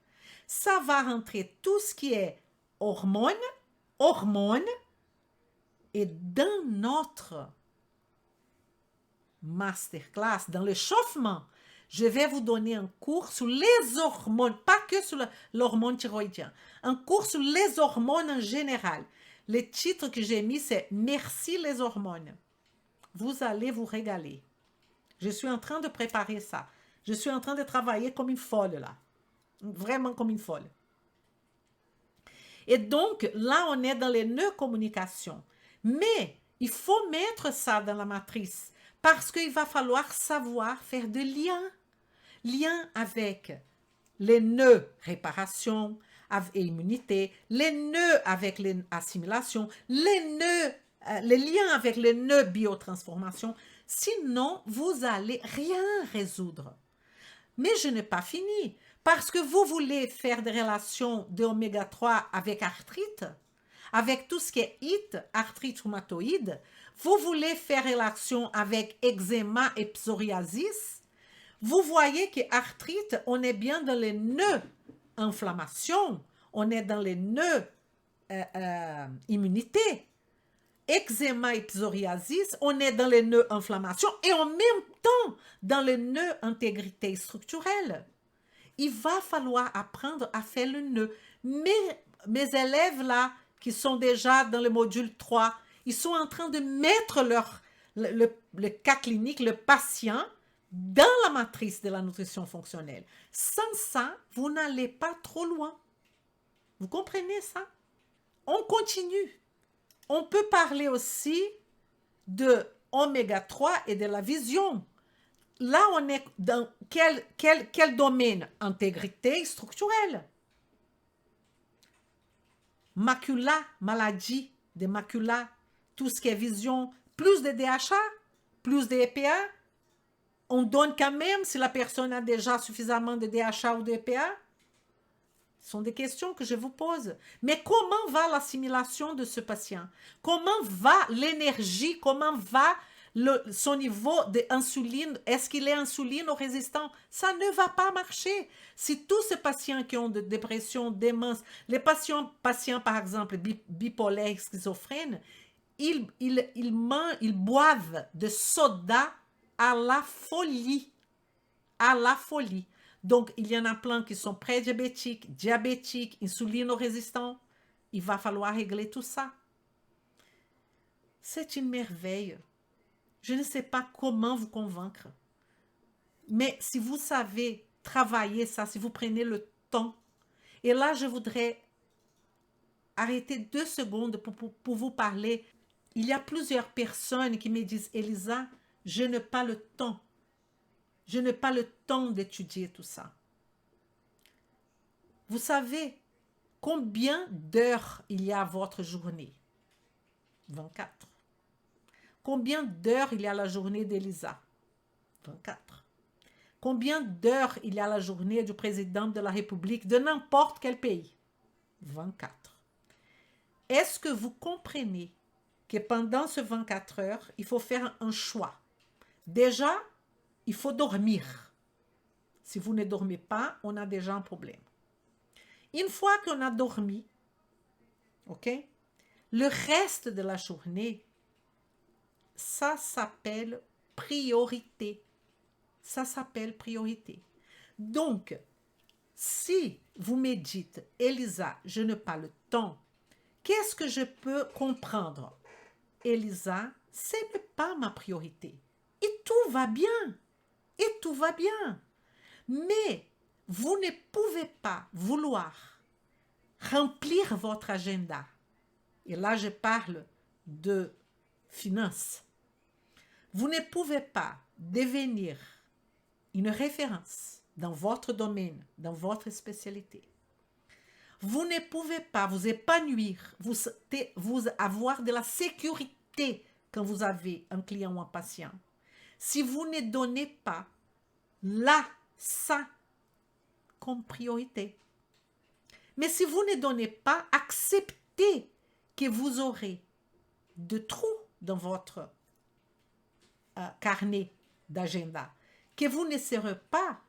Ça va rentrer tout ce qui est hormones, et dans notre masterclass, dans l'échauffement, je vais vous donner un cours sur les hormones, pas que sur l'hormone thyroïdienne, un cours sur les hormones en général. Le titre que j'ai mis, c'est « Merci les hormones ». Vous allez vous régaler. Je suis en train de préparer ça. Je suis en train de travailler comme une folle là. Vraiment comme une folle. Et donc, là, on est dans les nœuds communication. Mais il faut mettre ça dans la matrice parce qu'il va falloir savoir faire des liens. Liens avec les nœuds réparation et immunité, les nœuds avec l'assimilation, les liens avec les nœuds biotransformation. Sinon, vous n'allez rien résoudre. Mais je n'ai pas fini. Parce que vous voulez faire des relations de oméga 3 avec arthrite, avec tout ce qui est IT, arthrite rhumatoïde. Vous voulez faire relation avec eczéma et psoriasis. Vous voyez que arthrite, on est bien dans les nœuds inflammation, on est dans les nœuds immunité. Eczéma et psoriasis, on est dans les nœuds inflammation et en même temps dans les nœuds intégrité structurelle. Il va falloir apprendre à faire le nœud. Mes élèves là, qui sont déjà dans le module 3, ils sont en train de mettre le cas clinique, le patient, dans la matrice de la nutrition fonctionnelle. Sans ça, vous n'allez pas trop loin. Vous comprenez ça? On continue. On peut parler aussi de oméga 3 et de la vision. Là, on est dans quel domaine? Intégrité structurelle. Macula, maladie des maculas, tout ce qui est vision, plus de DHA, plus de EPA. On donne quand même si la personne a déjà suffisamment de DHA ou de EPA. Ce sont des questions que je vous pose. Mais comment va l'assimilation de ce patient? Comment va l'énergie? Comment va son niveau d'insuline? Est-ce qu'il est insulino-résistant? Ça ne va pas marcher. Si tous ces patients qui ont de dépression, démence, les patients par exemple bipolaires, schizophrènes, ils boivent de soda à la folie. À la folie. Donc, il y en a plein qui sont prédiabétiques, diabétiques, insulino-résistants. Il va falloir régler tout ça. C'est une merveille. Je ne sais pas comment vous convaincre. Mais si vous savez travailler ça, si vous prenez le temps, et là, je voudrais arrêter 2 secondes pour vous parler. Il y a plusieurs personnes qui me disent, Elisa, je n'ai pas le temps. Je n'ai pas le temps d'étudier tout ça. Vous savez combien d'heures il y a à votre journée? 24. Combien d'heures il y a à la journée d'Elisa? 24. Combien d'heures il y a à la journée du président de la République de n'importe quel pays? 24. Est-ce que vous comprenez que pendant ces 24 heures, il faut faire un choix? Déjà, il faut dormir. Si vous ne dormez pas, on a déjà un problème. Une fois qu'on a dormi, ok, le reste de la journée, ça s'appelle priorité. Ça s'appelle priorité. Donc, si vous me dites, Elisa, je n'ai pas le temps, qu'est-ce que je peux comprendre? Elisa, ce n'est pas ma priorité. Et tout va bien. Et tout va bien. Mais vous ne pouvez pas vouloir remplir votre agenda. Et là, je parle de finances. Vous ne pouvez pas devenir une référence dans votre domaine, dans votre spécialité. Vous ne pouvez pas vous épanouir, vous avoir de la sécurité quand vous avez un client ou un patient. Si vous ne donnez pas là, ça, comme priorité. Mais si vous ne donnez pas, acceptez que vous aurez de trous dans votre carnet d'agenda, que vous ne serez pas,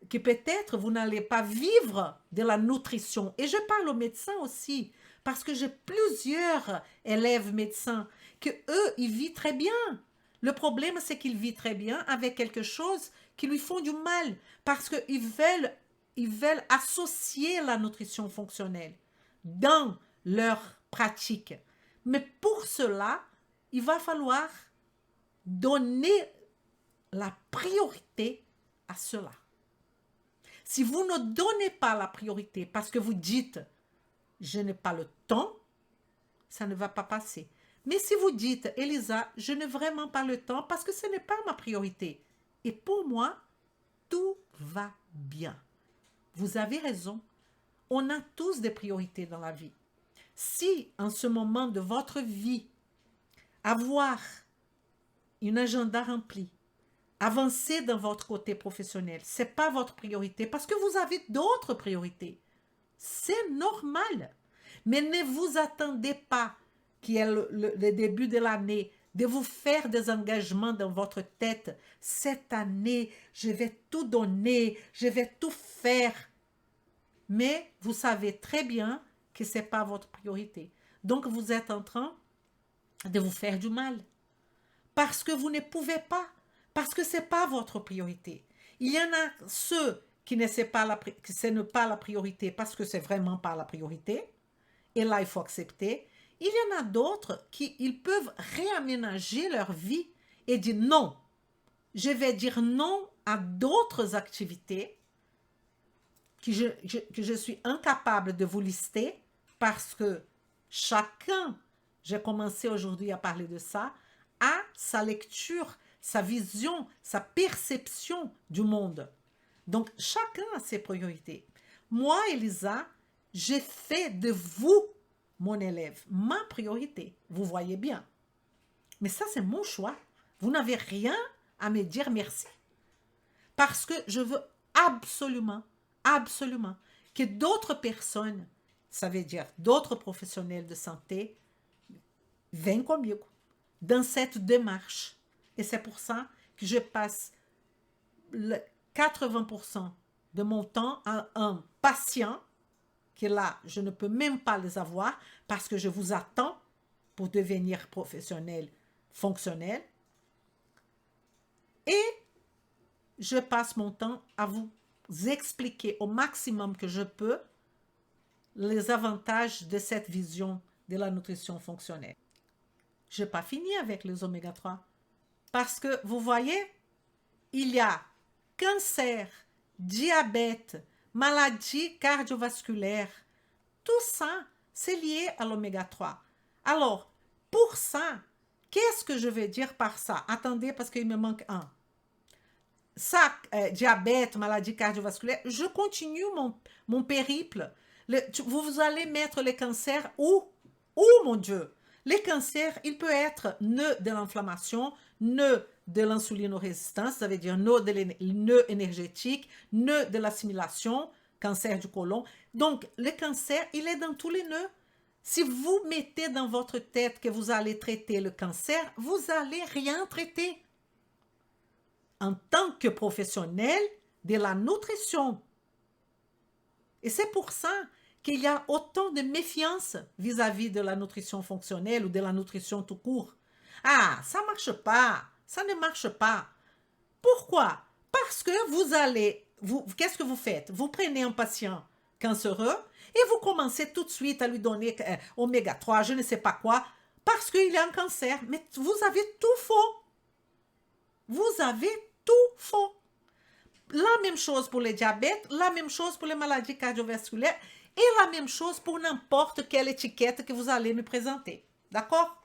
que peut-être vous n'allez pas vivre de la nutrition. Et je parle aux médecins aussi, parce que j'ai plusieurs élèves médecins que eux, ils vivent très bien. Le problème, c'est qu'ils vivent très bien avec quelque chose qui lui font du mal, parce qu'ils veulent associer la nutrition fonctionnelle dans leur pratique. Mais pour cela, il va falloir donner la priorité à cela. Si vous ne donnez pas la priorité parce que vous dites « je n'ai pas le temps », ça ne va pas passer. Mais si vous dites « Elisa, je n'ai vraiment pas le temps parce que ce n'est pas ma priorité ». Et pour moi, tout va bien. Vous avez raison. On a tous des priorités dans la vie. Si, en ce moment de votre vie, avoir un agenda rempli, avancer dans votre côté professionnel, ce n'est pas votre priorité parce que vous avez d'autres priorités. C'est normal. Mais ne vous attendez pas qui est le début de l'année, de vous faire des engagements dans votre tête. Cette année, je vais tout donner, je vais tout faire. Mais vous savez très bien que ce n'est pas votre priorité. Donc, vous êtes en train de vous faire du mal. Parce que vous ne pouvez pas. Parce que ce n'est pas votre priorité. Il y en a ceux qui ne savent pas que ce n'est pas la priorité parce que ce n'est vraiment pas la priorité. Et là, il faut accepter. Il y en a d'autres qui ils peuvent réaménager leur vie et dire non. Je vais dire non à d'autres activités que je suis incapable de vous lister parce que chacun, j'ai commencé aujourd'hui à parler de ça, a sa lecture, sa vision, sa perception du monde. Donc, chacun a ses priorités. Moi, Elisa, j'ai fait de vous, mon élève, ma priorité. Vous voyez bien. Mais ça, c'est mon choix. Vous n'avez rien à me dire merci. Parce que je veux absolument que d'autres personnes, ça veut dire d'autres professionnels de santé, viennent comigo dans cette démarche. Et c'est pour ça que je passe 80% de mon temps à un patient, que là, je ne peux même pas les avoir parce que je vous attends pour devenir professionnel, fonctionnel. Et je passe mon temps à vous expliquer au maximum que je peux les avantages de cette vision de la nutrition fonctionnelle. Je n'ai pas fini avec les oméga 3 parce que vous voyez, il y a cancer, diabète, maladie cardiovasculaire. Tout ça, c'est lié à l'oméga 3. Alors, pour ça, qu'est-ce que je vais dire par ça? Attendez, parce qu'il me manque un. Ça, diabète, maladie cardiovasculaire, je continue mon périple. Vous allez mettre les cancers où? Où, mon Dieu? Les cancers, il peut être nœud de l'inflammation, nœud de l'insulinorésistance, ça veut dire nœud énergétique, nœud de l'assimilation, cancer du côlon. Donc, le cancer, il est dans tous les nœuds. Si vous mettez dans votre tête que vous allez traiter le cancer, vous n'allez rien traiter. En tant que professionnel de la nutrition. Et c'est pour ça qu'il y a autant de méfiance vis-à-vis de la nutrition fonctionnelle ou de la nutrition tout court. Ah, ça ne marche pas, ça ne marche pas. Pourquoi? Parce que qu'est-ce que vous faites? Vous prenez un patient cancéreux, et vous commencez tout de suite à lui donner oméga 3, je ne sais pas quoi, parce qu'il a un cancer. Mais vous avez tout faux. Vous avez tout faux. La même chose pour le diabète, la même chose pour les maladies cardiovasculaires, et la même chose pour n'importe quelle étiquette que vous allez me présenter. D'accord?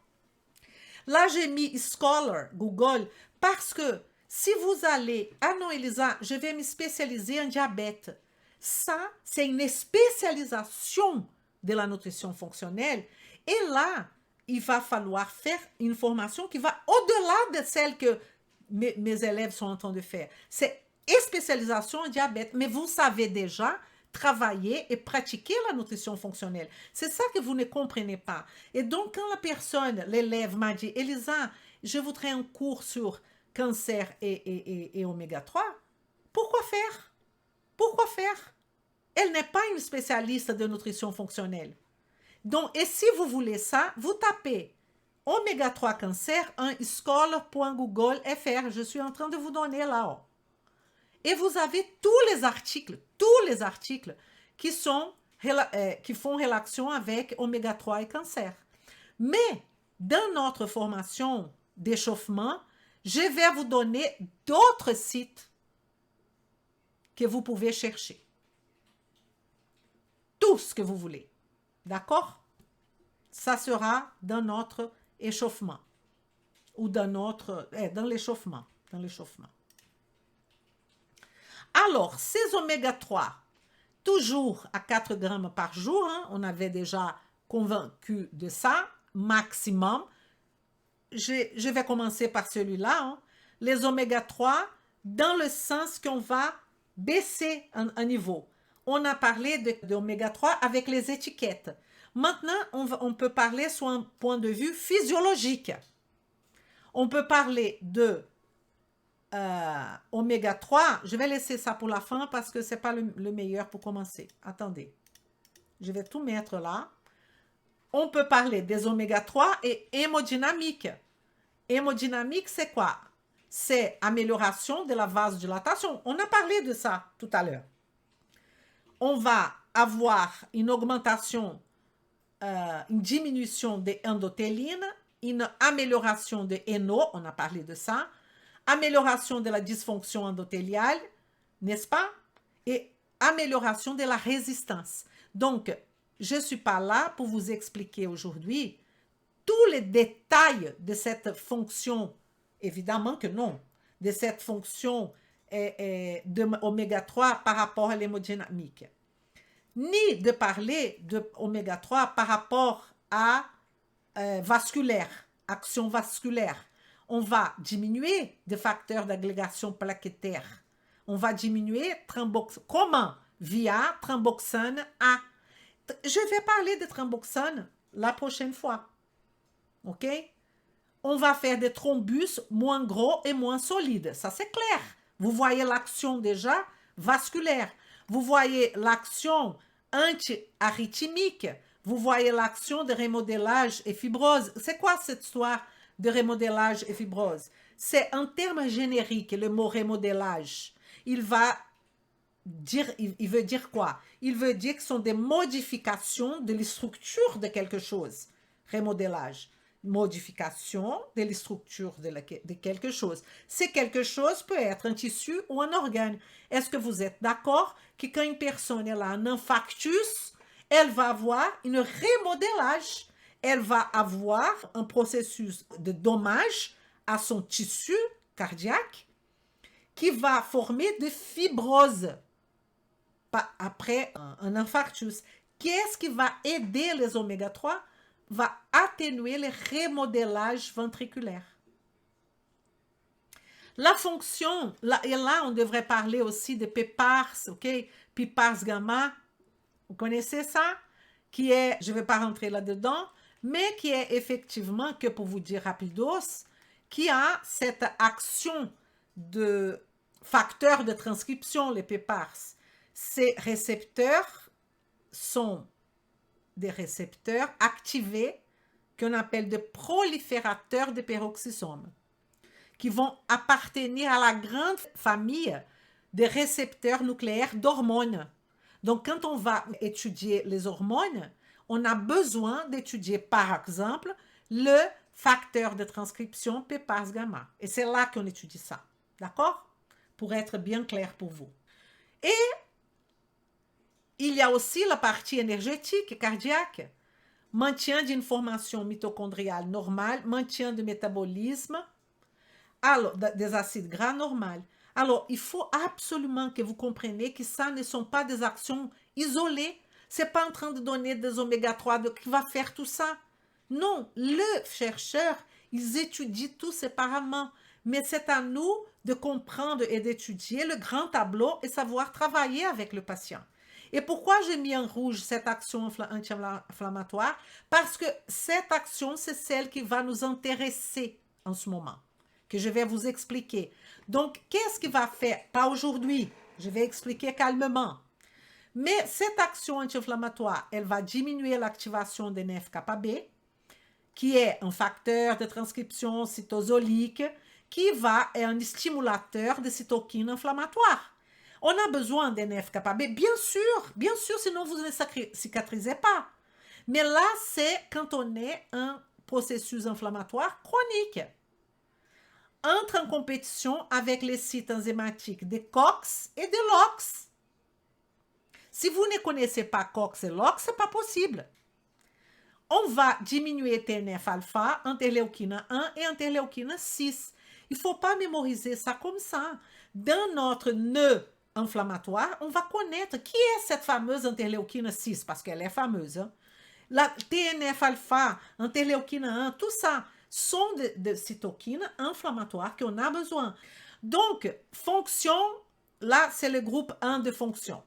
Là, j'ai mis Scholar, Google, parce que si vous allez, ah non, Elisa, je vais me spécialiser en diabète. Ça, c'est une spécialisation de la nutrition fonctionnelle. Et là, il va falloir faire une formation qui va au-delà de celle que mes élèves sont en train de faire. C'est une spécialisation en diabète, mais vous savez déjà travailler et pratiquer la nutrition fonctionnelle. C'est ça que vous ne comprenez pas. Et donc, quand la personne, l'élève m'a dit, Elisa, je voudrais un cours sur cancer et oméga 3, pourquoi faire? Pourquoi faire? Elle n'est pas une spécialiste de nutrition fonctionnelle. Donc, et si vous voulez ça, vous tapez oméga 3 cancer en scholar.google.fr. Je suis en train de vous donner là-haut. Et vous avez tous les articles qui font relation avec oméga 3 et cancer. Mais dans notre formation d'échauffement, je vais vous donner d'autres sites que vous pouvez chercher. Tout ce que vous voulez. D'accord? Ça sera dans notre échauffement. Ou dans l'échauffement. Dans l'échauffement. Alors, ces oméga 3, toujours à 4 grammes par jour, hein, on avait déjà convaincu de ça, maximum. Je vais commencer par celui-là. Hein. Les oméga 3, dans le sens qu'on va baisser un niveau. On a parlé d'oméga 3 avec les étiquettes. Maintenant, on peut parler sur un point de vue physiologique. On peut parler de oméga 3, je vais laisser ça pour la fin parce que ce n'est pas le meilleur pour commencer. Attendez, je vais tout mettre là. On peut parler des oméga 3 et hémodynamique. Hémodynamique, c'est quoi? C'est amélioration de la vasodilatation. On a parlé de ça tout à l'heure. On va avoir une augmentation, une diminution des endothéline, une amélioration de NO, on a parlé de ça, amélioration de la dysfonction endothéliale, n'est-ce pas? Et amélioration de la résistance. Donc, je ne suis pas là pour vous expliquer aujourd'hui tous les détails de cette fonction, évidemment que non, de cette fonction de oméga 3 par rapport à l'hémodynamique, ni de parler de oméga 3 par rapport à vasculaire, action vasculaire. On va diminuer des facteurs d'agrégation plaquettaire. On va diminuer comment? Via thromboxane A. Je vais parler de thromboxane la prochaine fois. OK? On va faire des thrombus moins gros et moins solides. Ça, c'est clair. Vous voyez l'action déjà vasculaire. Vous voyez l'action anti-arythmique. Vous voyez l'action de remodélage et fibrose. C'est quoi cette histoire de remodélage et fibrose? C'est un terme générique, le mot remodélage. Il veut dire quoi? Il veut dire que ce sont des modifications de la structure de quelque chose. Remodélage. Modification de la structure de quelque chose. C'est quelque chose peut être un tissu ou un organe. Est-ce que vous êtes d'accord que quand une personne a un infarctus, elle va avoir un remodélage? Elle va avoir un processus de dommage à son tissu cardiaque qui va former de fibrose après un infarctus. Qu'est-ce qui va aider les oméga 3? Va atténuer le remodélage ventriculaire. La fonction, et là on devrait parler aussi de PPARS, ok? PPARS gamma, vous connaissez ça? Qui est, je ne vais pas rentrer là-dedans, mais qui est effectivement, que pour vous dire rapidos, qui a cette action de facteur de transcription, les PPARS. Ces récepteurs sont des récepteurs activés qu'on appelle de proliférateurs de peroxysomes, qui vont appartenir à la grande famille des récepteurs nucléaires d'hormones. Donc, quand on va étudier les hormones, on a besoin d'étudier, par exemple, le facteur de transcription PPAS gamma. Et c'est là qu'on étudie ça. D'accord? Pour être bien clair pour vous. Et il y a aussi la partie énergétique, cardiaque. Maintien d'information mitochondriale normale, maintien de métabolisme, alors, des acides gras normaux. Alors, il faut absolument que vous compreniez que ça ne sont pas des actions isolées. Ce n'est pas en train de donner des oméga 3 qui va faire tout ça. Non, les chercheurs, ils étudient tout séparément. Mais c'est à nous de comprendre et d'étudier le grand tableau et savoir travailler avec le patient. Et pourquoi j'ai mis en rouge cette action anti-inflammatoire? Parce que cette action, c'est celle qui va nous intéresser en ce moment, que je vais vous expliquer. Donc, qu'est-ce qu'il va faire? Pas aujourd'hui, je vais expliquer calmement. Mais cette action anti-inflammatoire, elle va diminuer l'activation des NF-κB, qui est un facteur de transcription cytosolique, qui est un stimulateur de cytokines inflammatoires. On a besoin des NF-κB, bien sûr, sinon vous ne cicatrisez pas. Mais là, c'est quand on est un processus inflammatoire chronique. Entre en compétition avec les sites enzymatiques de COX et de LOX. Si vous ne connaissez pas COX et LOX, ce n'est pas possible. On va diminuer TNF-alpha, interleuquine 1 et interleuquine 6. Il ne faut pas mémoriser ça comme ça. Dans notre nœud inflammatoire, on va connaître qui est cette fameuse interleuquine 6, parce qu'elle est fameuse. Hein? La TNF-alpha, interleuquine 1, tout ça sont de cytokines inflammatoires qu'on a besoin. Donc, fonction, là, c'est le groupe 1 de fonction.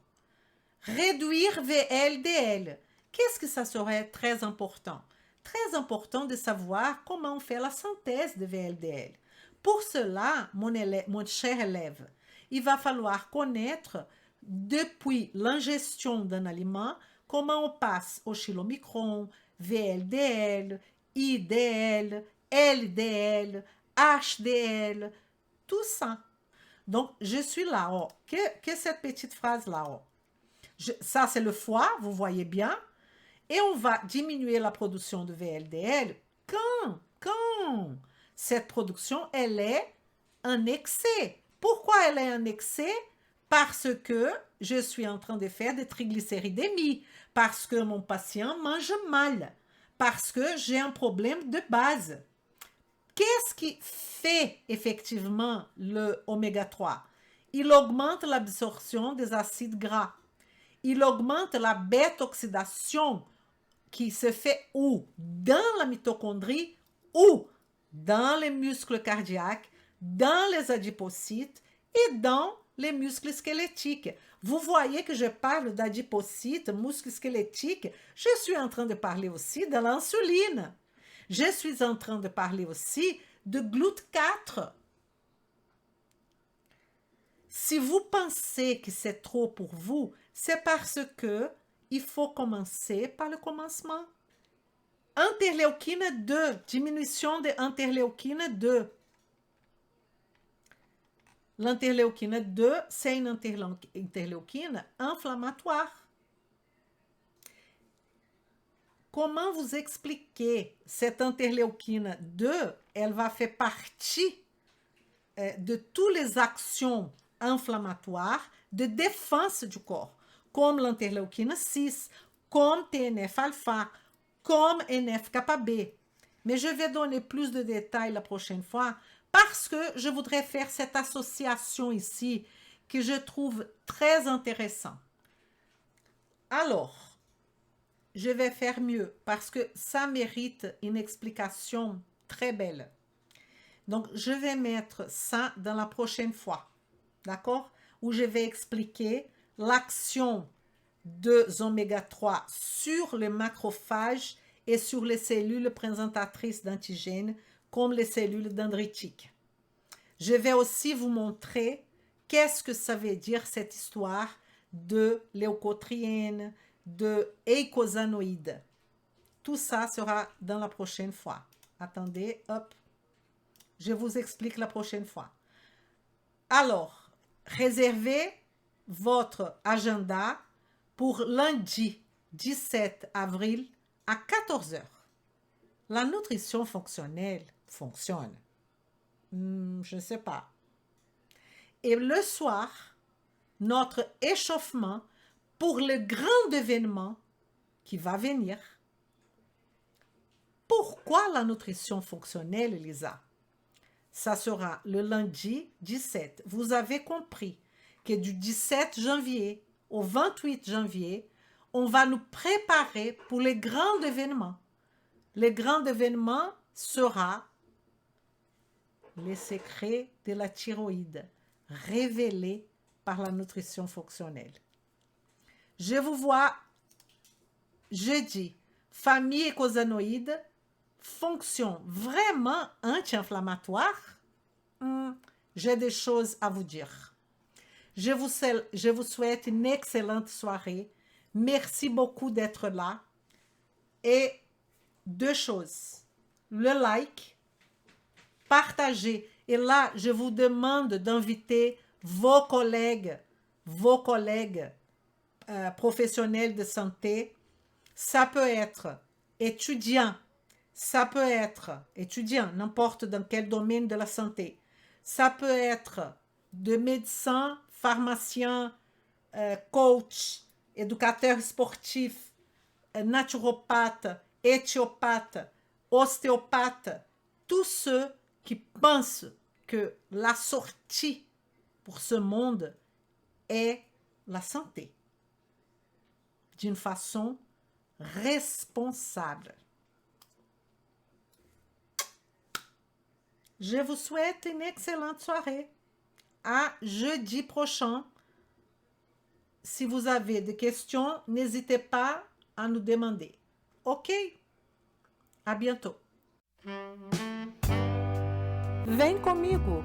Réduire VLDL. Qu'est-ce que ça serait très important? Très important de savoir comment on fait la synthèse de VLDL. Pour cela, mon cher élève, il va falloir connaître depuis l'ingestion d'un aliment comment on passe au chylomicron, VLDL, IDL, LDL, HDL, tout ça. Donc, je suis là-haut. Que cette petite phrase là-haut? Ça, c'est le foie, vous voyez bien. Et on va diminuer la production de VLDL quand cette production, elle est un excès. Pourquoi elle est un excès? Parce que je suis en train de faire des triglycéridémies, parce que mon patient mange mal, parce que j'ai un problème de base. Qu'est-ce qui fait effectivement le oméga 3? Il augmente l'absorption des acides gras. Il augmente la bêta-oxydation qui se fait où? Dans la mitochondrie ou dans les muscles cardiaques, dans les adipocytes et dans les muscles squelettiques. Vous voyez que je parle d'adipocytes, muscles squelettiques. Je suis en train de parler aussi de l'insuline. Je suis en train de parler aussi de GLUT4. Si vous pensez que c'est trop pour vous, c'est parce que il faut commencer par le commencement. Interleuquine 2, diminution de interleuquine 2. L'interleuquine 2, c'est une interleuquine inflammatoire. Comment vous expliquer cette interleuquine 2? Elle va faire partie de toutes les actions inflammatoires de défense du corps, comme l'interleuquine 6, comme TNF-alpha, comme NF-κB. Mais je vais donner plus de détails la prochaine fois parce que je voudrais faire cette association ici que je trouve très intéressant. Alors, je vais faire mieux parce que ça mérite une explication très belle. Donc, je vais mettre ça dans la prochaine fois, d'accord? Où je vais expliquer l'action des oméga 3 sur les macrophages et sur les cellules présentatrices d'antigènes comme les cellules dendritiques. Je vais aussi vous montrer qu'est-ce que ça veut dire cette histoire de leucotriène, de eicosanoïdes. Tout ça sera dans la prochaine fois. Attendez, hop. Je vous explique la prochaine fois. Alors, réservez votre agenda pour lundi 17 avril à 14 heures. La nutrition fonctionnelle fonctionne. Je ne sais pas. Et le soir, notre échauffement pour le grand événement qui va venir. Pourquoi la nutrition fonctionnelle, Elisa? Ça sera le lundi 17. Vous avez compris que du 17 janvier au 28 janvier, on va nous préparer pour les grands événements. Le grand événement sera les secrets de la thyroïde révélés par la nutrition fonctionnelle. Je vous vois jeudi. Famille écosanoïde, fonction vraiment anti-inflammatoire. J'ai des choses à vous dire. Je vous souhaite une excellente soirée. Merci beaucoup d'être là. Et deux choses. Le like, partager. Et là, je vous demande d'inviter vos collègues professionnels de santé. Ça peut être étudiant, ça peut être étudiant, n'importe dans quel domaine de la santé. Ça peut être de médecins, pharmaciens, coach, éducateur sportif, naturopathe, éthiopathe, ostéopathe, tous ceux qui pensent que la sortie pour ce monde est la santé d'une façon responsable. Je vous souhaite une excellente soirée. À jeudi prochain. Si vous avez des questions, n'hésitez pas à nous demander. OK? À bientôt. Vem comigo.